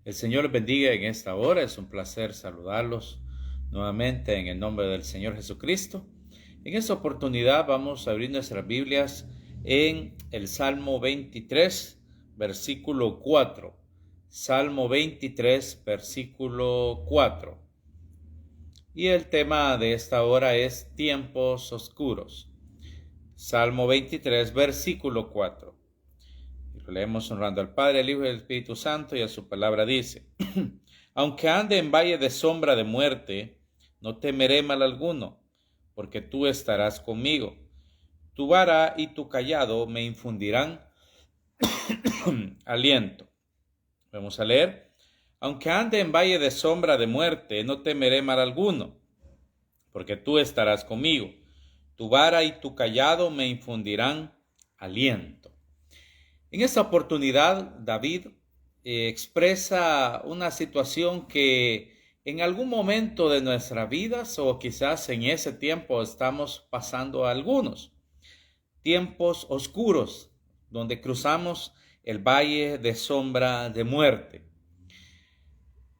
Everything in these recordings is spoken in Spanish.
El Señor les bendiga en esta hora. Es un placer saludarlos nuevamente en el nombre del Señor Jesucristo. En esta oportunidad vamos a abrir nuestras Biblias en el Salmo 23, versículo 4. Salmo 23, versículo 4. Y el tema de esta hora es tiempos oscuros. Salmo 23, versículo 4. Y lo leemos honrando al Padre, al Hijo y al Espíritu Santo, y a su palabra dice: Aunque ande en valle de sombra de muerte, no temeré mal alguno, porque tú estarás conmigo. Tu vara y tu cayado me infundirán aliento. Vamos a leer: Aunque ande en valle de sombra de muerte, no temeré mal alguno, porque tú estarás conmigo. Tu vara y tu cayado me infundirán aliento. En esta oportunidad, David expresa una situación que en algún momento de nuestras vidas, o quizás en ese tiempo, estamos pasando algunos tiempos oscuros, donde cruzamos el valle de sombra de muerte.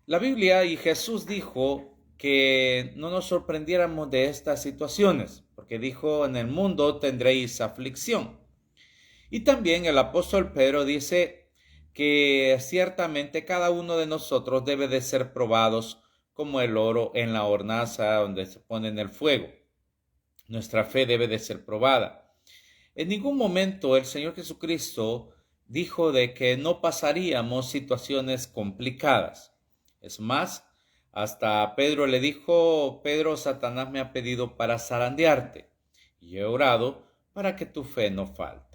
La Biblia y Jesús dijo que no nos sorprendiéramos de estas situaciones, porque dijo: en el mundo tendréis aflicción. Y también el apóstol Pedro dice que ciertamente cada uno de nosotros debe de ser probados como el oro en la hornaza donde se pone en el fuego. Nuestra fe debe de ser probada. En ningún momento el Señor Jesucristo dijo de que no pasaríamos situaciones complicadas. Es más, hasta Pedro le dijo: Pedro, Satanás me ha pedido para zarandearte, y he orado para que tu fe no falte.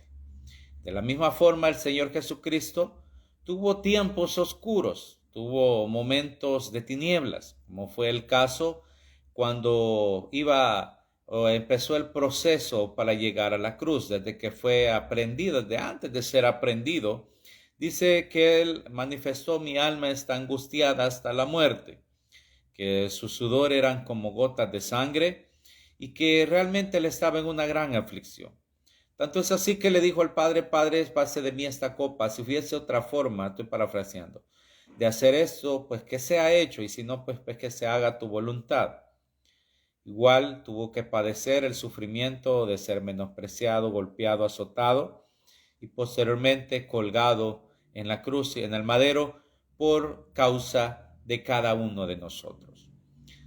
De la misma forma, el Señor Jesucristo tuvo tiempos oscuros, tuvo momentos de tinieblas, como fue el caso cuando empezó el proceso para llegar a la cruz, desde que fue aprendido, desde antes de ser aprendido. Dice que él manifestó: mi alma está angustiada hasta la muerte, que su sudor eran como gotas de sangre y que realmente él estaba en una gran aflicción. Tanto es así que le dijo al Padre: Padre, pase de mí esta copa. Si hubiese otra forma, estoy parafraseando, de hacer esto, pues que sea hecho, y si no, pues que se haga tu voluntad. Igual tuvo que padecer el sufrimiento de ser menospreciado, golpeado, azotado y posteriormente colgado en la cruz y en el madero por causa de cada uno de nosotros.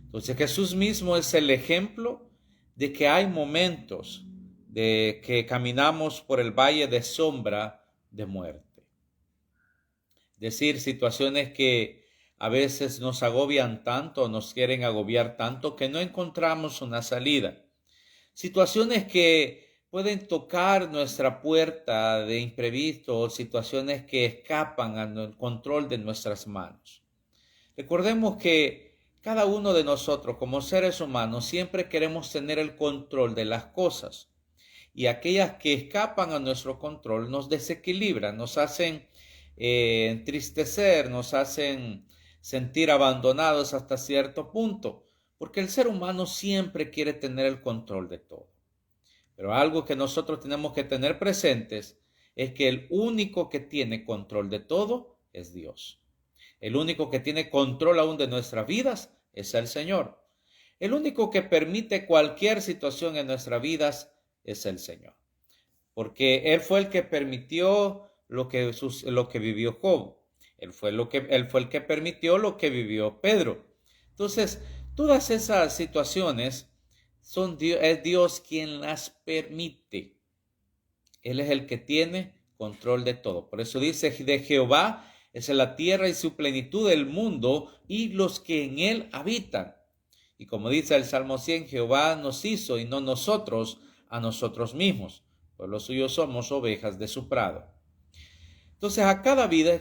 Entonces Jesús mismo es el ejemplo de que hay momentos de que caminamos por el valle de sombra de muerte. Es decir, situaciones que a veces nos agobian tanto, nos quieren agobiar tanto, que no encontramos una salida. Situaciones que pueden tocar nuestra puerta de imprevisto, situaciones que escapan al control de nuestras manos. Recordemos que cada uno de nosotros, como seres humanos, siempre queremos tener el control de las cosas. Y aquellas que escapan a nuestro control nos desequilibran, nos hacen entristecer, nos hacen sentir abandonados hasta cierto punto, porque el ser humano siempre quiere tener el control de todo. Pero algo que nosotros tenemos que tener presentes es que el único que tiene control de todo es Dios. El único que tiene control aún de nuestras vidas es el Señor. El único que permite cualquier situación en nuestras vidas es el Señor. Porque Él fue el que permitió lo que vivió Job. Él fue el que permitió lo que vivió Pedro. Entonces, todas esas situaciones es Dios quien las permite. Él es el que tiene control de todo. Por eso dice: de Jehová es la tierra y su plenitud, el mundo y los que en él habitan. Y como dice el Salmo 100, Jehová nos hizo y no nosotros a nosotros mismos, pues los suyos somos ovejas de su prado. Entonces a cada vida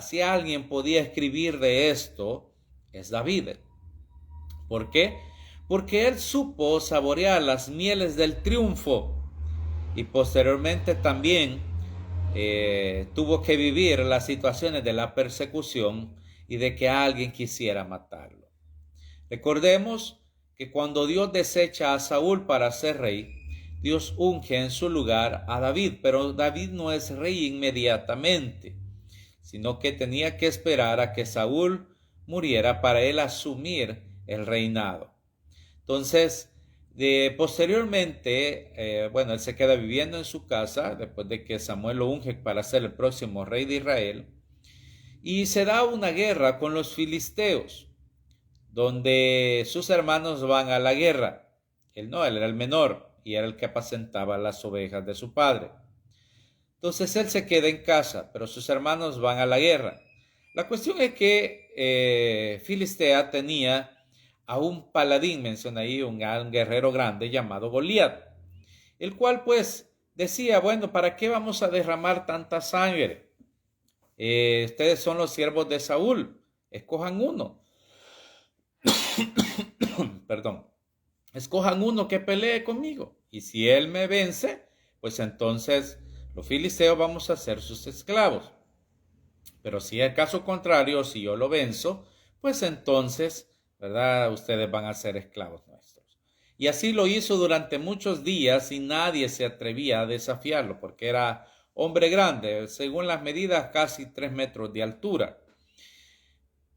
si alguien podía escribir de esto, es David. ¿Por qué? Porque él supo saborear las mieles del triunfo y posteriormente también tuvo que vivir las situaciones de la persecución y de que alguien quisiera matarlo. Recordemos que cuando Dios desecha a Saúl para ser rey, Dios unge en su lugar a David, pero David no es rey inmediatamente, sino que tenía que esperar a que Saúl muriera para él asumir el reinado. Entonces, posteriormente, él se queda viviendo en su casa después de que Samuel lo unge para ser el próximo rey de Israel. Y se da una guerra con los filisteos, donde sus hermanos van a la guerra. Él no, él era el menor y era el que apacentaba las ovejas de su padre. Entonces él se queda en casa, pero sus hermanos van a la guerra. La cuestión es que Filistea tenía a un paladín, menciona ahí, un guerrero grande llamado Goliat, el cual pues decía, bueno, ¿para qué vamos a derramar tanta sangre? Ustedes son los siervos de Saúl, escojan uno. Perdón. Escojan uno que pelee conmigo. Y si él me vence, pues entonces los filisteos vamos a ser sus esclavos. Pero si es caso contrario, si yo lo venzo, pues entonces, ¿verdad? Ustedes van a ser esclavos nuestros. Y así lo hizo durante muchos días y nadie se atrevía a desafiarlo porque era hombre grande, según las medidas casi 3 metros de altura.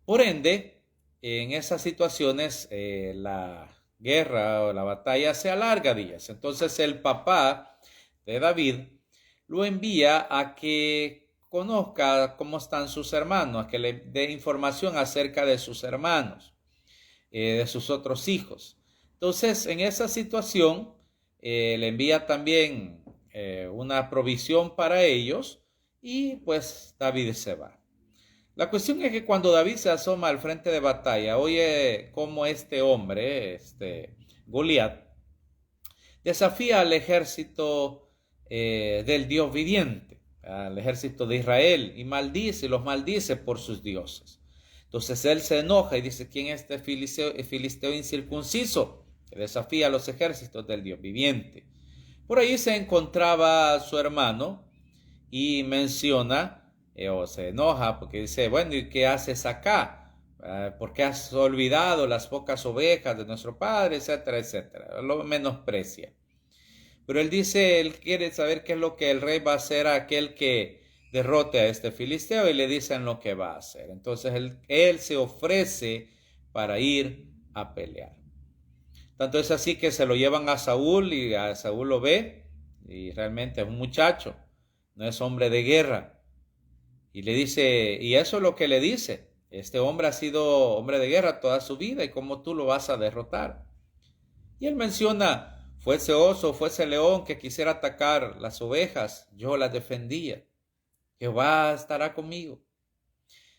Por ende, en esas situaciones la guerra o la batalla se alarga días. Entonces el papá de David lo envía a que conozca cómo están sus hermanos, a que le dé información acerca de sus hermanos, de sus otros hijos. Entonces, en esa situación, le envía también una provisión para ellos y pues David se va. La cuestión es que cuando David se asoma al frente de batalla, oye cómo este hombre, Goliat, desafía al ejército del Dios viviente, al ejército de Israel, y los maldice por sus dioses. Entonces él se enoja y dice, ¿quién es este filisteo incircunciso que desafía a los ejércitos del Dios viviente? Por ahí se encontraba su hermano y menciona, o se enoja porque dice, bueno, ¿y qué haces acá? ¿Por qué has olvidado las pocas ovejas de nuestro padre? Etcétera, etcétera. Lo menosprecia. Pero él dice, él quiere saber qué es lo que el rey va a hacer a aquel que derrote a este filisteo y le dicen lo que va a hacer. Entonces él se ofrece para ir a pelear. Tanto es así que se lo llevan a Saúl y a Saúl lo ve y realmente es un muchacho, no es hombre de guerra. Y le dice, y eso es lo que le dice, este hombre ha sido hombre de guerra toda su vida y cómo tú lo vas a derrotar. Y él menciona, fuese oso, fuese león que quisiera atacar las ovejas, yo las defendía. Jehová estará conmigo.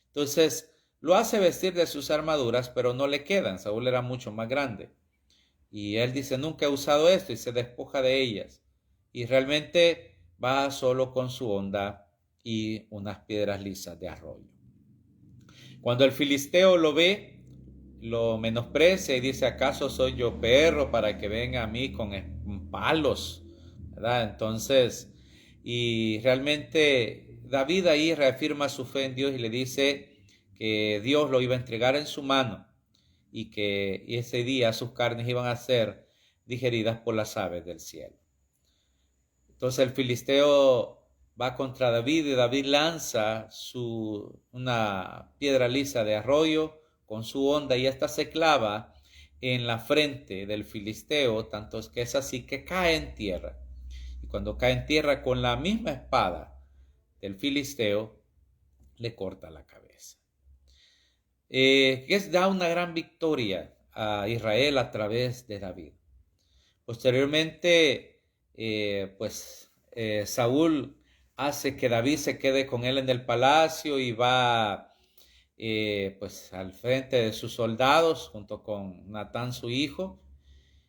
Entonces lo hace vestir de sus armaduras, pero no le quedan. Saúl era mucho más grande. Y él dice, nunca he usado esto y se despoja de ellas. Y realmente va solo con su honda y unas piedras lisas de arroyo. Cuando el filisteo lo ve, lo menosprecia y dice, ¿acaso soy yo perro para que venga a mí con palos? ¿Verdad? Entonces, y realmente David ahí reafirma su fe en Dios y le dice que Dios lo iba a entregar en su mano y que ese día sus carnes iban a ser digeridas por las aves del cielo. Entonces el filisteo va contra David y David lanza una piedra lisa de arroyo con su honda y esta se clava en la frente del filisteo, tanto es que es así que cae en tierra. Y cuando cae en tierra con la misma espada del filisteo, le corta la cabeza. Que da una gran victoria a Israel a través de David. Posteriormente, Saúl hace que David se quede con él en el palacio y va al frente de sus soldados junto con Natán su hijo.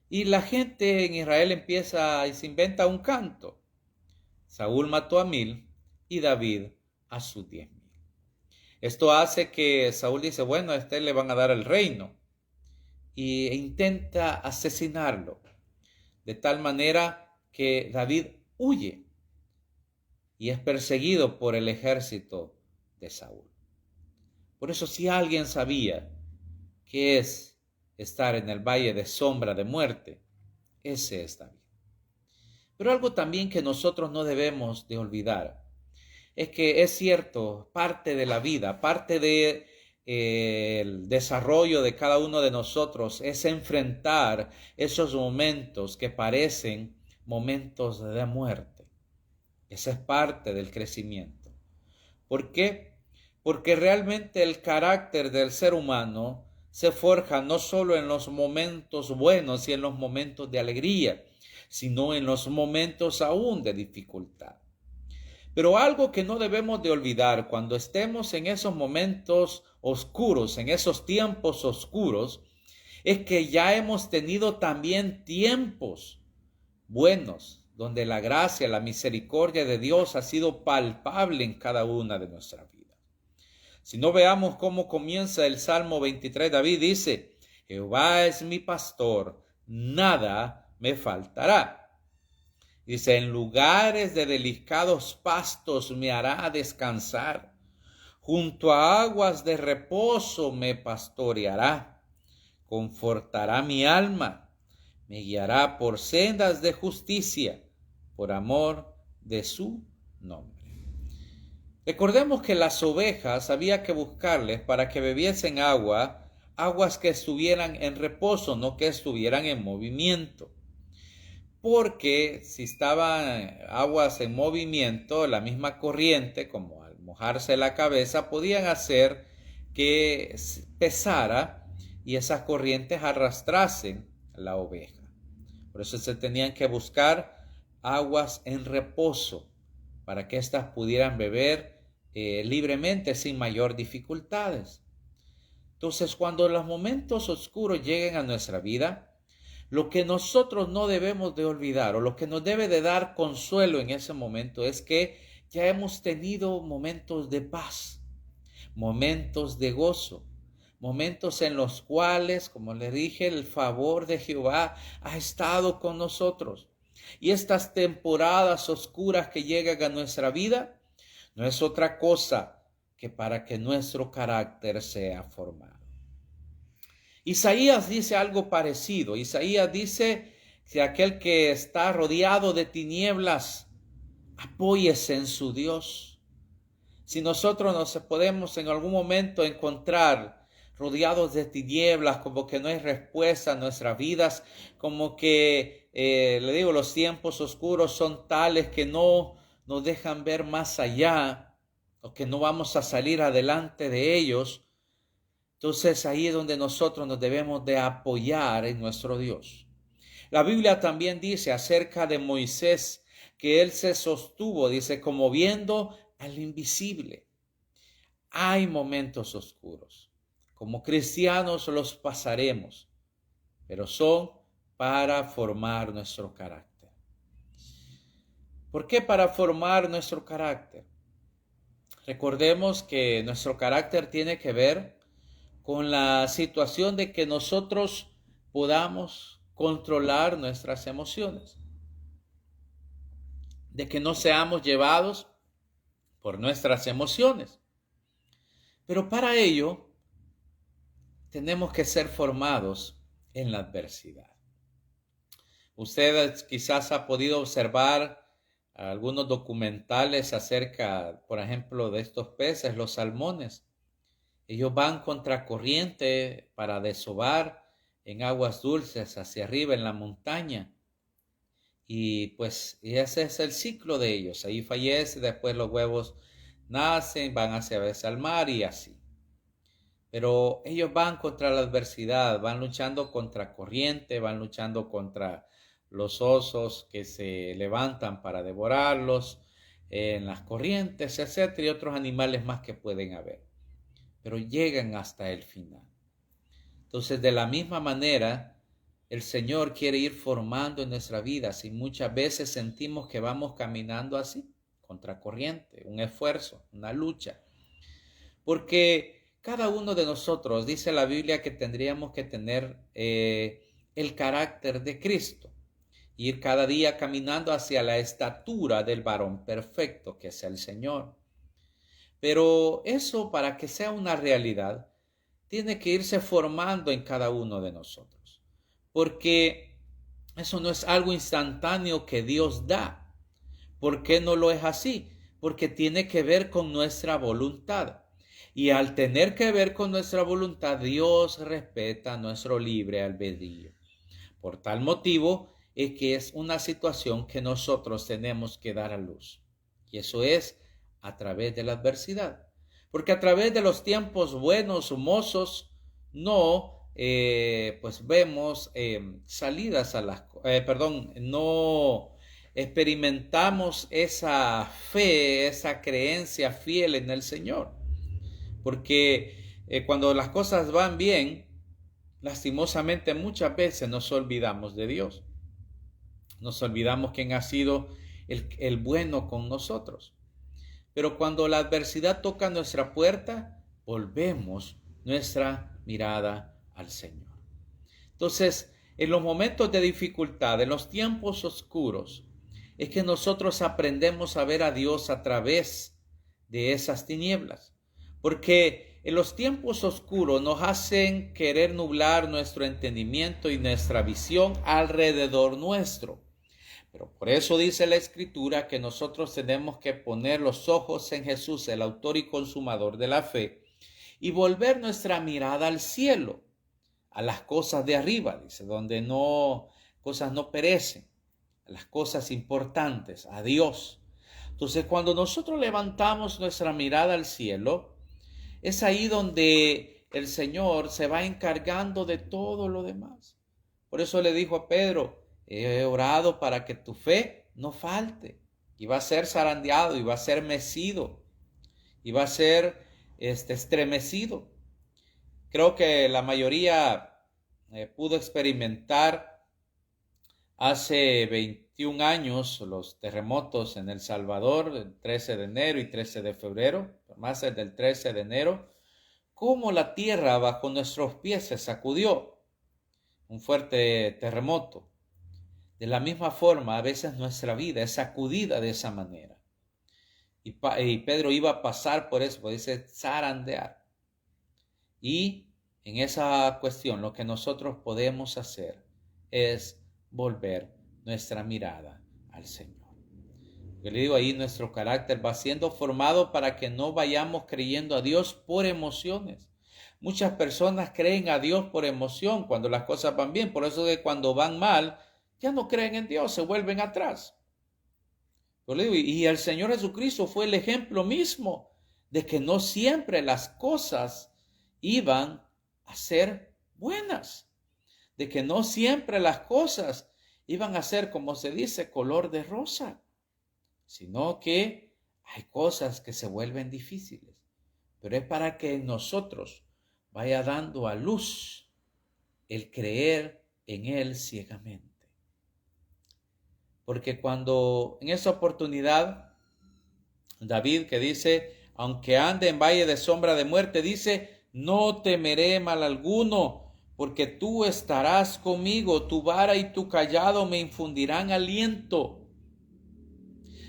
Y la gente en Israel empieza y se inventa un canto. Saúl mató a 1000 y David a sus 10,000. Esto hace que Saúl dice, bueno, a este le van a dar el reino. E intenta asesinarlo. De tal manera que David huye y es perseguido por el ejército de Saúl. Por eso si alguien sabía qué es estar en el valle de sombra de muerte, ese es David. Pero algo también que nosotros no debemos de olvidar es que es cierto, parte de la vida, parte de el desarrollo de cada uno de nosotros es enfrentar esos momentos que parecen momentos de muerte. Esa es parte del crecimiento. ¿Por qué? Porque realmente el carácter del ser humano se forja no solo en los momentos buenos y en los momentos de alegría, sino en los momentos aún de dificultad. Pero algo que no debemos de olvidar cuando estemos en esos momentos oscuros, en esos tiempos oscuros, es que ya hemos tenido también tiempos buenos, donde la gracia, la misericordia de Dios ha sido palpable en cada una de nuestras vidas. Si no, veamos cómo comienza el Salmo 23, David dice: Jehová es mi pastor, nada me faltará. Dice: en lugares de delicados pastos me hará descansar, junto a aguas de reposo me pastoreará, confortará mi alma, me guiará por sendas de justicia, por amor de su nombre. Recordemos que las ovejas había que buscarles para que bebiesen agua, aguas que estuvieran en reposo, no que estuvieran en movimiento. Porque si estaban aguas en movimiento, la misma corriente, como al mojarse la cabeza, podían hacer que pesara y esas corrientes arrastrasen la oveja. Por eso se tenían que buscar aguas en reposo para que éstas pudieran beber libremente sin mayor dificultades. Entonces, cuando los momentos oscuros lleguen a nuestra vida, lo que nosotros no debemos de olvidar o lo que nos debe de dar consuelo en ese momento es que ya hemos tenido momentos de paz, momentos de gozo, momentos en los cuales, como le dije, el favor de Jehová ha estado con nosotros. Y estas temporadas oscuras que llegan a nuestra vida no es otra cosa que para que nuestro carácter sea formado. Isaías dice algo parecido. Isaías dice que aquel que está rodeado de tinieblas, apóyese en su Dios. Si nosotros nos podemos en algún momento encontrar rodeados de tinieblas, como que no hay respuesta a nuestras vidas, como que, los tiempos oscuros son tales que no nos dejan ver más allá, o que no vamos a salir adelante de ellos. Entonces ahí es donde nosotros nos debemos de apoyar en nuestro Dios. La Biblia también dice acerca de Moisés que él se sostuvo, dice, como viendo al invisible. Hay momentos oscuros. Como cristianos los pasaremos, pero son para formar nuestro carácter. ¿Por qué para formar nuestro carácter? Recordemos que nuestro carácter tiene que ver con la situación de que nosotros podamos controlar nuestras emociones, de que no seamos llevados por nuestras emociones. Pero para ello tenemos que ser formados en la adversidad. Ustedes quizás ha podido observar algunos documentales acerca, por ejemplo, de estos peces, los salmones. Ellos van contracorriente para desovar en aguas dulces hacia arriba en la montaña. Y pues ese es el ciclo de ellos. Ahí fallece, después los huevos nacen, van hacia veces al mar y así. Pero ellos van contra la adversidad, van luchando contra corriente, van luchando contra los osos que se levantan para devorarlos en las corrientes, etcétera, y otros animales más que pueden haber. Pero llegan hasta el final. Entonces, de la misma manera, el Señor quiere ir formando en nuestra vida. Si muchas veces sentimos que vamos caminando así, contracorriente, un esfuerzo, una lucha. Porque cada uno de nosotros, dice la Biblia, que tendríamos que tener el carácter de Cristo. Ir cada día caminando hacia la estatura del varón perfecto, que es el Señor. Pero eso, para que sea una realidad, tiene que irse formando en cada uno de nosotros. Porque eso no es algo instantáneo que Dios da. ¿Por qué no lo es así? porque tiene que ver con nuestra voluntad. Y al tener que ver con nuestra voluntad, Dios respeta nuestro libre albedrío. Por tal motivo es que es una situación que nosotros tenemos que dar a luz. Y eso es a través de la adversidad. Porque a través de los tiempos buenos, mozos, no pues vemos salidas a las no experimentamos esa fe, esa creencia fiel en el Señor. Porque cuando las cosas van bien, lastimosamente muchas veces nos olvidamos de Dios. Nos olvidamos quién ha sido el bueno con nosotros. Pero cuando la adversidad toca nuestra puerta, volvemos nuestra mirada al Señor. Entonces, en los momentos de dificultad, en los tiempos oscuros, es que nosotros aprendemos a ver a Dios a través de esas tinieblas. Porque en los tiempos oscuros nos hacen querer nublar nuestro entendimiento y nuestra visión alrededor nuestro. Pero por eso dice la Escritura que nosotros tenemos que poner los ojos en Jesús, el autor y consumador de la fe, y volver nuestra mirada al cielo, a las cosas de arriba, dice, donde cosas no perecen, a las cosas importantes, a Dios. Entonces, cuando nosotros levantamos nuestra mirada al cielo, es ahí donde el Señor se va encargando de todo lo demás. Por eso le dijo a Pedro: he orado para que tu fe no falte. Y va a ser zarandeado, y va a ser mecido, y va a ser estremecido. Creo que la mayoría pudo experimentar hace 21 años los terremotos en El Salvador, el 13 de enero y 13 de febrero, más el del 13 de enero, cómo la tierra bajo nuestros pies se sacudió. Un fuerte terremoto. De la misma forma, a veces nuestra vida es sacudida de esa manera. Y Pedro iba a pasar por eso, dice zarandear. Y en esa cuestión lo que nosotros podemos hacer es volver nuestra mirada al Señor. Yo le digo ahí, nuestro carácter va siendo formado para que no vayamos creyendo a Dios por emociones. Muchas personas creen a Dios por emoción cuando las cosas van bien. Por eso que cuando van mal, ya no creen en Dios, se vuelven atrás. Yo le digo, y el Señor Jesucristo fue el ejemplo mismo de que no siempre las cosas iban a ser buenas, de que no siempre las cosas iban a ser, como se dice, color de rosa, sino que hay cosas que se vuelven difíciles, pero es para que en nosotros vaya dando a luz el creer en Él ciegamente. Porque cuando en esa oportunidad, David, que dice, aunque ande en valle de sombra de muerte, dice, no temeré mal alguno, porque tú estarás conmigo, tu vara y tu cayado me infundirán aliento.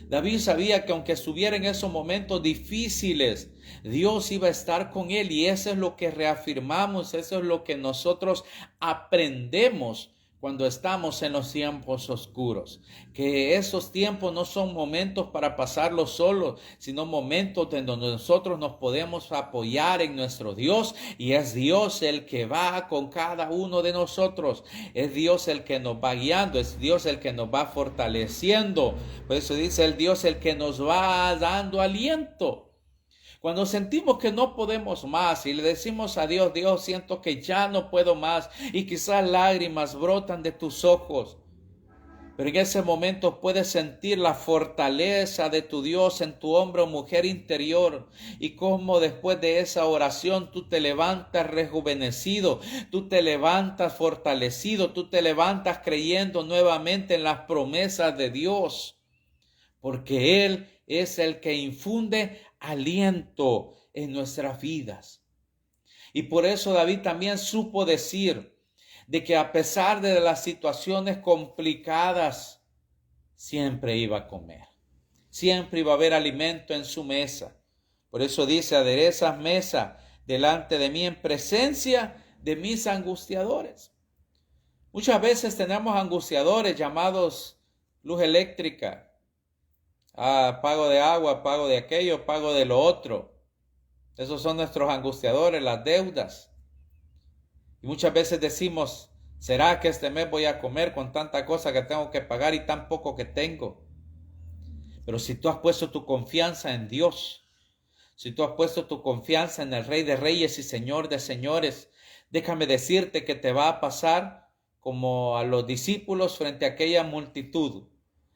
David sabía que aunque estuviera en esos momentos difíciles, Dios iba a estar con él, y eso es lo que reafirmamos, eso es lo que nosotros aprendemos cuando estamos en los tiempos oscuros, que esos tiempos no son momentos para pasarlos solos, sino momentos en donde nosotros nos podemos apoyar en nuestro Dios, y es Dios el que va con cada uno de nosotros, es Dios el que nos va guiando, es Dios el que nos va fortaleciendo. Por eso dice el Dios el que nos va dando aliento. Cuando sentimos que no podemos más y le decimos a Dios, Dios, siento que ya no puedo más, y quizás lágrimas brotan de tus ojos, pero en ese momento puedes sentir la fortaleza de tu Dios en tu hombre o mujer interior, y cómo después de esa oración tú te levantas rejuvenecido, tú te levantas fortalecido, tú te levantas creyendo nuevamente en las promesas de Dios, porque Él es el que infunde aliento en nuestras vidas. Y por eso David también supo decir de que a pesar de las situaciones complicadas, siempre iba a comer, siempre iba a haber alimento en su mesa. Por eso dice, aderezas mesa delante de mí en presencia de mis angustiadores. Muchas veces tenemos angustiadores llamados luz eléctrica, pago de agua, pago de aquello, pago de lo otro. Esos son nuestros angustiadores, las deudas. Y muchas veces decimos, ¿será que este mes voy a comer con tanta cosa que tengo que pagar y tan poco que tengo? Pero si tú has puesto tu confianza en Dios, si tú has puesto tu confianza en el Rey de Reyes y Señor de Señores, déjame decirte que te va a pasar como a los discípulos frente a aquella multitud.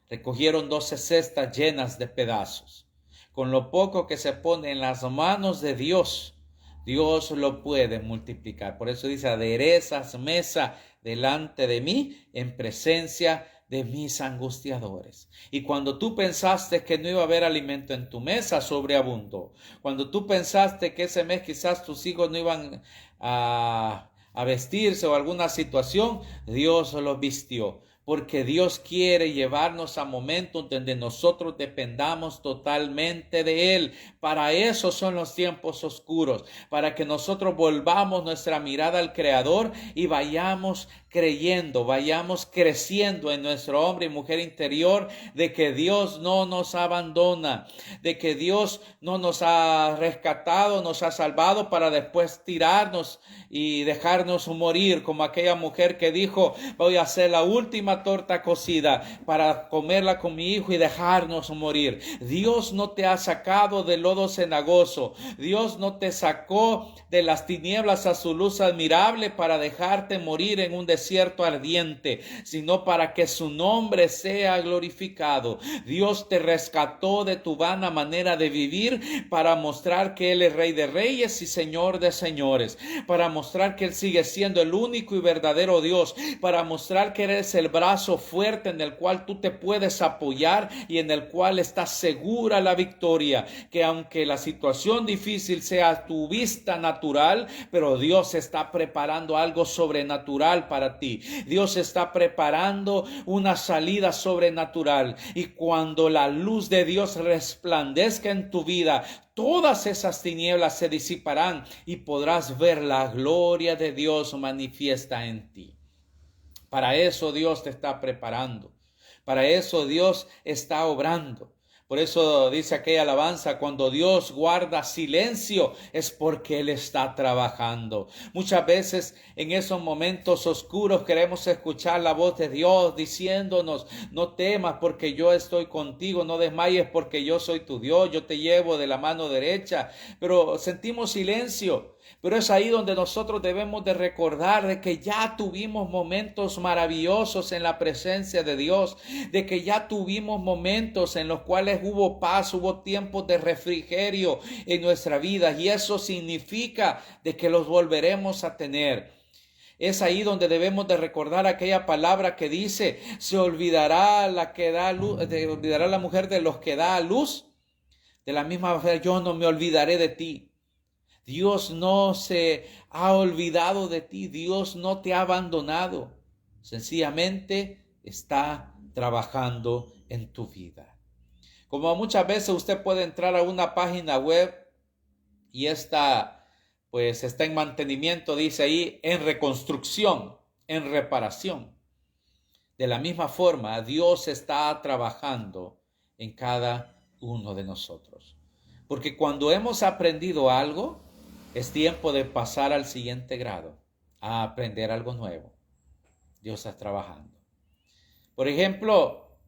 Recogieron 12 cestas llenas de pedazos. Con lo poco que se pone en las manos de Dios, Dios lo puede multiplicar. Por eso dice, aderezas mesa delante de mí en presencia de mis angustiadores. Y cuando tú pensaste que no iba a haber alimento en tu mesa, sobreabundó. Cuando tú pensaste que ese mes quizás tus hijos no iban a vestirse o alguna situación, Dios los vistió. Porque Dios quiere llevarnos a momentos donde nosotros dependamos totalmente de Él. Para eso son los tiempos oscuros, para que nosotros volvamos nuestra mirada al Creador y vayamos creyendo, vayamos creciendo en nuestro hombre y mujer interior de que Dios no nos abandona, de que Dios no nos ha rescatado, nos ha salvado para después tirarnos y dejarnos morir, como aquella mujer que dijo, voy a hacer la última torta cocida para comerla con mi hijo y dejarnos morir. Dios no te ha sacado del lodo cenagoso. Dios no te sacó de las tinieblas a su luz admirable para dejarte morir en un desierto ardiente, sino para que su nombre sea glorificado. Dios te rescató de tu vana manera de vivir para mostrar que Él es Rey de Reyes y Señor de Señores, para mostrar que Él sigue siendo el único y verdadero Dios, para mostrar que eres el brazo fuerte en el cual tú te puedes apoyar y en el cual está segura la victoria, que aunque la situación difícil sea a tu vista natural, pero Dios está preparando algo sobrenatural para ti. Dios está preparando una salida sobrenatural, y cuando la luz de Dios resplandezca en tu vida, todas esas tinieblas se disiparán y podrás ver la gloria de Dios manifiesta en ti. Para eso Dios te está preparando. Para eso Dios está obrando. Por eso dice aquella alabanza, cuando Dios guarda silencio es porque Él está trabajando. Muchas veces en esos momentos oscuros queremos escuchar la voz de Dios diciéndonos, no temas porque yo estoy contigo, no desmayes porque yo soy tu Dios, yo te llevo de la mano derecha. Pero sentimos silencio. Pero es ahí donde nosotros debemos de recordar de que ya tuvimos momentos maravillosos en la presencia de Dios, de que ya tuvimos momentos en los cuales hubo paz, hubo tiempos de refrigerio en nuestra vida, y eso significa de que los volveremos a tener. Es ahí donde debemos de recordar aquella palabra que dice, se olvidará la que da luz, olvidará la mujer de los que da a luz. De la misma manera, yo no me olvidaré de ti. Dios no se ha olvidado de ti, Dios no te ha abandonado, sencillamente está trabajando en tu vida. Como muchas veces usted puede entrar a una página web y esta pues está en mantenimiento, dice ahí, en reconstrucción, en reparación. De la misma forma, Dios está trabajando en cada uno de nosotros. Porque cuando hemos aprendido algo, es tiempo de pasar al siguiente grado, a aprender algo nuevo. Dios está trabajando. Por ejemplo,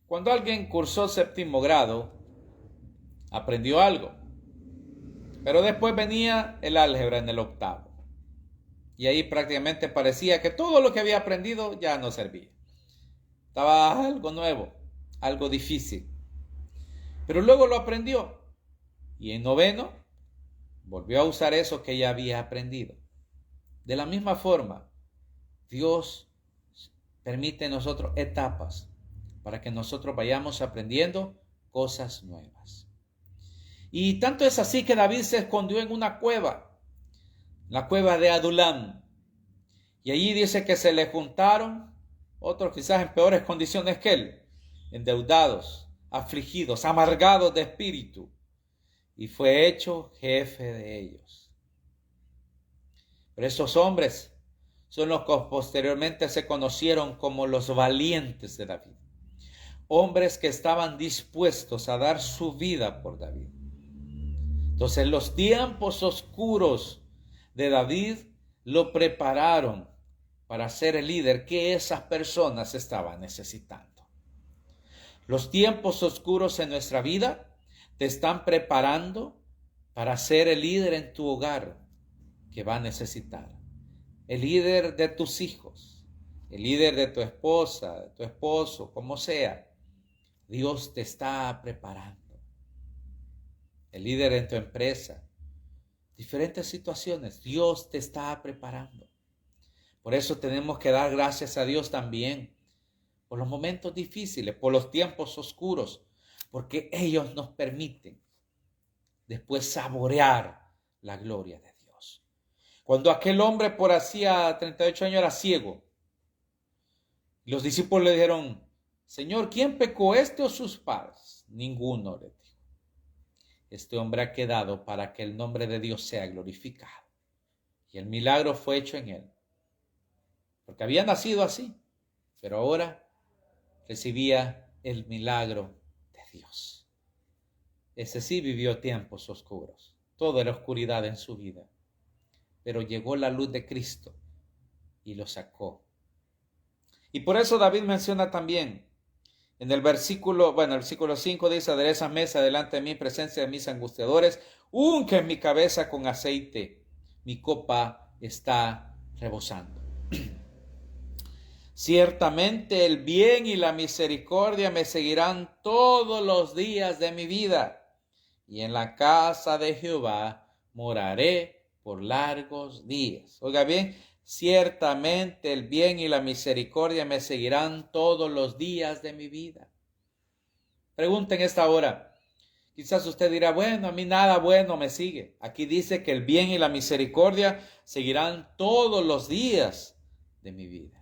cuando alguien cursó 7º grado, aprendió algo. Pero después venía el álgebra en el 8º. Y ahí prácticamente parecía que todo lo que había aprendido ya no servía. Estaba algo nuevo, algo difícil. Pero luego lo aprendió. Y en 9º volvió a usar eso que ya había aprendido. De la misma forma, Dios permite en nosotros etapas para que nosotros vayamos aprendiendo cosas nuevas. Y tanto es así que David se escondió en una cueva, la cueva de Adulam. Y allí dice que se le juntaron otros quizás en peores condiciones que él, endeudados, afligidos, amargados de espíritu. Y fue hecho jefe de ellos. Pero estos hombres son los que posteriormente se conocieron como los valientes de David. hombres que estaban dispuestos a dar su vida por David. Entonces los tiempos oscuros de David lo prepararon para ser el líder que esas personas estaban necesitando. Los tiempos oscuros en nuestra vida te están preparando para ser el líder en tu hogar que va a necesitar. El líder de tus hijos, el líder de tu esposa, de tu esposo, como sea. Dios te está preparando. El líder en tu empresa, diferentes situaciones, Dios te está preparando. Por eso tenemos que dar gracias a Dios también por los momentos difíciles, por los tiempos oscuros, porque ellos nos permiten después saborear la gloria de Dios. Cuando aquel hombre por hacía 38 años era ciego, los discípulos le dijeron: Señor, ¿quién pecó, este o sus padres? Ninguno, le dijo. Este hombre ha quedado para que el nombre de Dios sea glorificado. Y el milagro fue hecho en él. Porque había nacido así, pero ahora recibía el milagro de Dios. Ese sí vivió tiempos oscuros, toda la oscuridad en su vida. Pero llegó la luz de Cristo y lo sacó. Y por eso David menciona también, en el versículo 5 dice: adereza mesa delante de mí, presencia de mis angustiadores, unge mi cabeza con aceite, mi copa está rebosando. Ciertamente el bien y la misericordia me seguirán todos los días de mi vida, y en la casa de Jehová moraré por largos días. Oiga bien, ciertamente el bien y la misericordia me seguirán todos los días de mi vida. Pregunta en esta hora. Quizás usted dirá: bueno, a mí nada bueno me sigue. Aquí dice que el bien y la misericordia seguirán todos los días de mi vida.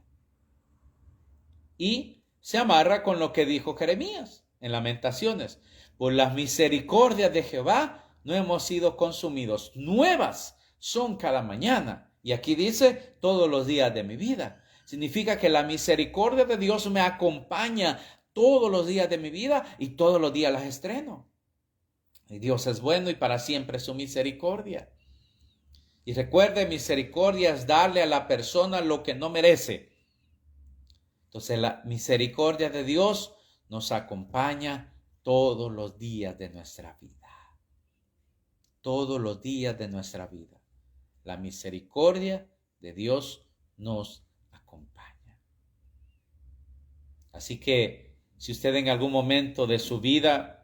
Y se amarra con lo que dijo Jeremías en Lamentaciones: por las misericordias de Jehová no hemos sido consumidos, nuevas son cada mañana. Y aquí dice: todos los días de mi vida. Significa que la misericordia de Dios me acompaña todos los días de mi vida y todos los días las estreno. Y Dios es bueno y para siempre su misericordia. Y recuerde, misericordia es darle a la persona lo que no merece. Entonces la misericordia de Dios nos acompaña todos los días de nuestra vida. Todos los días de nuestra vida. La misericordia de Dios nos acompaña. Así que si usted en algún momento de su vida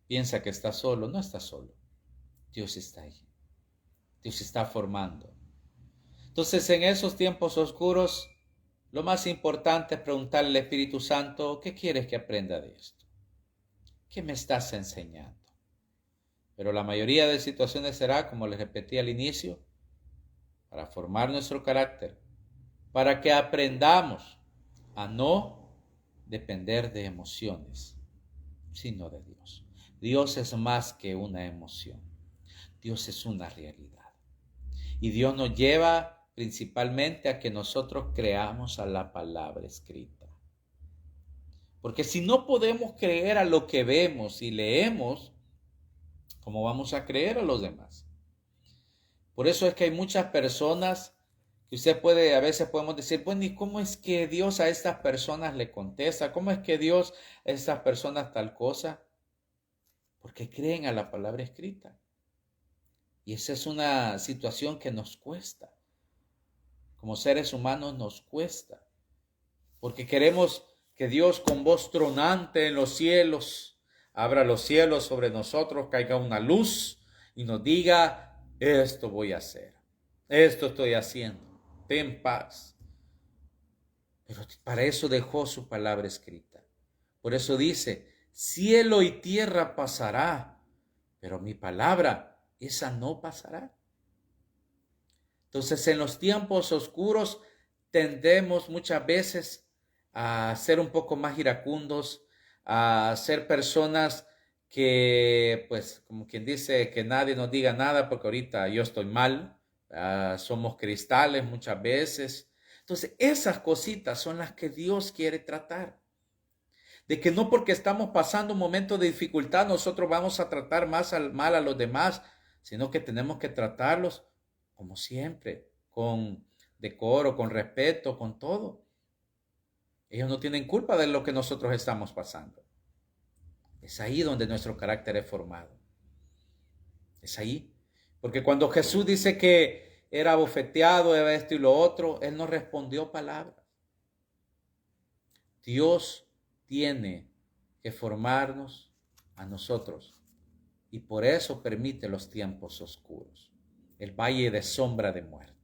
piensa que está solo, no está solo. Dios está ahí. Dios está formando. Entonces en esos tiempos oscuros, lo más importante es preguntarle al Espíritu Santo: ¿qué quieres que aprenda de esto? ¿Qué me estás enseñando? Pero la mayoría de situaciones será, como les repetí al inicio, para formar nuestro carácter, para que aprendamos a no depender de emociones, sino de Dios. Dios es más que una emoción. Dios es una realidad. Y Dios nos lleva principalmente a que nosotros creamos a la palabra escrita. Porque si no podemos creer a lo que vemos y leemos, ¿cómo vamos a creer a los demás? Por eso es que hay muchas personas que a veces podemos decir: bueno, ¿y cómo es que Dios a estas personas le contesta? ¿Cómo es que Dios a estas personas tal cosa? Porque creen a la palabra escrita. Y esa es una situación que nos cuesta. Como seres humanos nos cuesta, porque queremos que Dios, con voz tronante en los cielos, abra los cielos sobre nosotros, caiga una luz y nos diga: esto voy a hacer, esto estoy haciendo, ten paz. Pero para eso dejó su palabra escrita. Por eso dice: cielo y tierra pasará, pero mi palabra, esa no pasará. Entonces, en los tiempos oscuros tendemos muchas veces a ser un poco más iracundos, a ser personas que, pues, como quien dice, que nadie nos diga nada porque ahorita yo estoy mal. Somos cristales muchas veces. Entonces, esas cositas son las que Dios quiere tratar. de que no porque estamos pasando un momento de dificultad nosotros vamos a tratar mal a los demás, sino que tenemos que tratarlos como siempre, con decoro, con respeto, con todo. Ellos no tienen culpa de lo que nosotros estamos pasando. Es ahí donde nuestro carácter es formado. Es ahí. Porque cuando Jesús dice que era abofeteado, era esto y lo otro, Él no respondió palabras. Dios tiene que formarnos a nosotros y por eso permite los tiempos oscuros, el valle de sombra de muerte.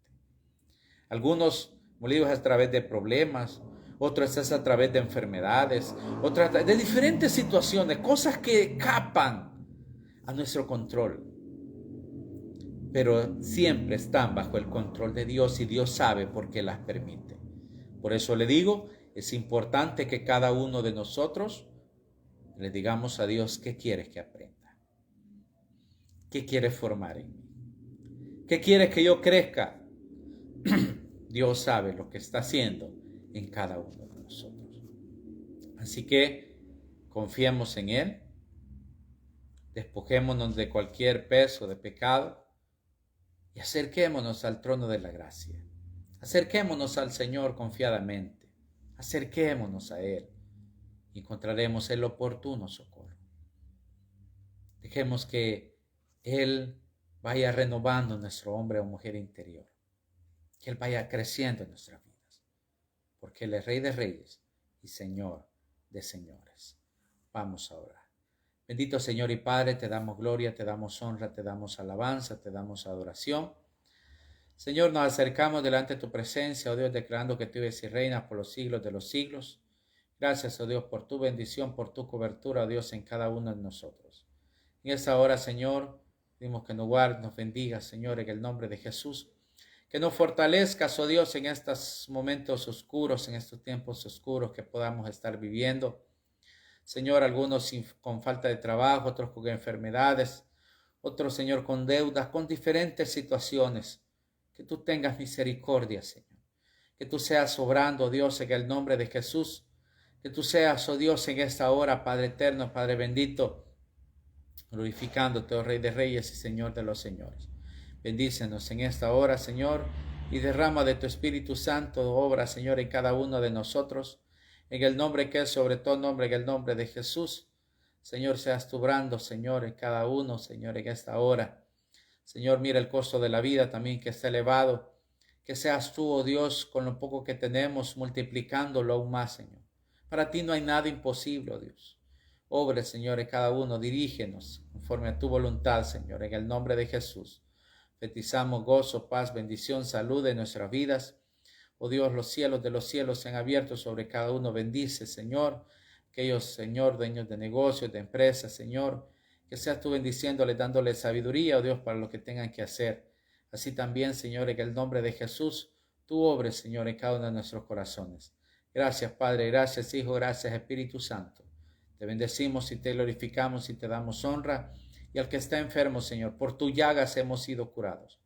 Algunos molidos a través de problemas, otros es a través de enfermedades, otras de diferentes situaciones, cosas que escapan a nuestro control. Pero siempre están bajo el control de Dios y Dios sabe por qué las permite. Por eso le digo, es importante que cada uno de nosotros le digamos a Dios qué quieres que aprenda, qué quieres formar en mí, qué quieres que yo crezca. Dios sabe lo que está haciendo en cada uno de nosotros. Así que confiemos en Él, despojémonos de cualquier peso de pecado y acerquémonos al trono de la gracia. Acerquémonos al Señor confiadamente, acerquémonos a Él y encontraremos el oportuno socorro. Dejemos que Él vaya renovando nuestro hombre o mujer interior, que Él vaya creciendo en nuestras vidas, porque Él es Rey de Reyes y Señor de señores. Vamos a orar. Bendito Señor y Padre, te damos gloria, te damos honra, te damos alabanza, te damos adoración. Señor, nos acercamos delante de tu presencia, oh Dios, declarando que tú eres y reinas por los siglos de los siglos. Gracias, oh Dios, por tu bendición, por tu cobertura, oh Dios, en cada uno de nosotros. En esta hora, Señor, pedimos que nos guardes, nos bendiga, Señor, en el nombre de Jesús. Que nos fortalezcas, oh Dios, en estos momentos oscuros, en estos tiempos oscuros que podamos estar viviendo. Señor, algunos con falta de trabajo, otros con enfermedades, otros, Señor, con deudas, con diferentes situaciones. Que tú tengas misericordia, Señor. Que tú seas obrando, Dios, en el nombre de Jesús. Que tú seas, oh Dios, en esta hora, Padre eterno, Padre bendito, glorificándote, oh Rey de Reyes y Señor de los Señores. Bendícenos en esta hora, Señor, y derrama de tu Espíritu Santo, obra, Señor, en cada uno de nosotros, en el nombre que es sobre todo nombre, en el nombre de Jesús. Señor, seas tú obrando, Señor, en cada uno, Señor, en esta hora. Señor, mira el costo de la vida también que está elevado. Que seas tú, oh Dios, con lo poco que tenemos, multiplicándolo aún más, Señor. Para ti no hay nada imposible, oh Dios. Obre, Señor, en cada uno, dirígenos conforme a tu voluntad, Señor, en el nombre de Jesús. Petizamos gozo, paz, bendición, salud en nuestras vidas. Oh Dios, los cielos de los cielos se han abierto sobre cada uno. Bendice, Señor, aquellos, Señor, dueños de negocios, de empresas, Señor, que seas tú bendiciéndoles, dándoles sabiduría, oh Dios, para lo que tengan que hacer. Así también, Señor, en el nombre de Jesús, tú obres, Señor, en cada uno de nuestros corazones. Gracias, Padre, gracias, Hijo, gracias, Espíritu Santo. Te bendecimos y te glorificamos y te damos honra. Y al que está enfermo, Señor, por tu llagas hemos sido curados.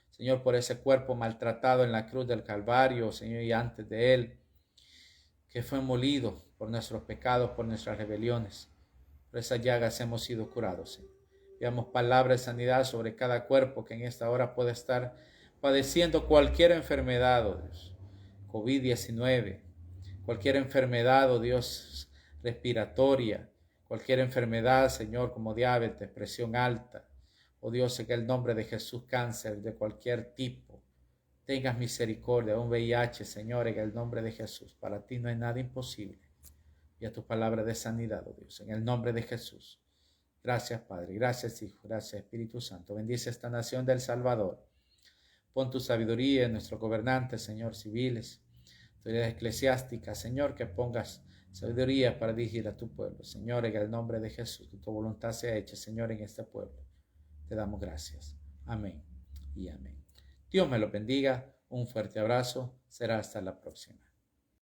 Señor, por ese cuerpo maltratado en la cruz del Calvario, Señor, y antes de él, que fue molido por nuestros pecados, por nuestras rebeliones. Por esas llagas hemos sido curados, Señor. Veamos palabra de sanidad sobre cada cuerpo que en esta hora puede estar padeciendo cualquier enfermedad, oh Dios. COVID-19, cualquier enfermedad, oh Dios, respiratoria, cualquier enfermedad, Señor, como diabetes, presión alta, oh Dios, en el nombre de Jesús, cáncer de cualquier tipo. Tengas misericordia, un VIH, Señor, en el nombre de Jesús. Para ti no hay nada imposible. Y a tu palabra de sanidad, oh Dios, en el nombre de Jesús. Gracias, Padre. Gracias, Hijo. Gracias, Espíritu Santo. Bendice esta nación del Salvador. Pon tu sabiduría en nuestros gobernantes, Señor, civiles, autoridades eclesiásticas, Señor, que pongas sabiduría para dirigir a tu pueblo. Señor, en el nombre de Jesús, que tu voluntad sea hecha, Señor, en este pueblo. Te damos gracias. Amén y amén. Dios me lo bendiga. Un fuerte abrazo. Será hasta la próxima.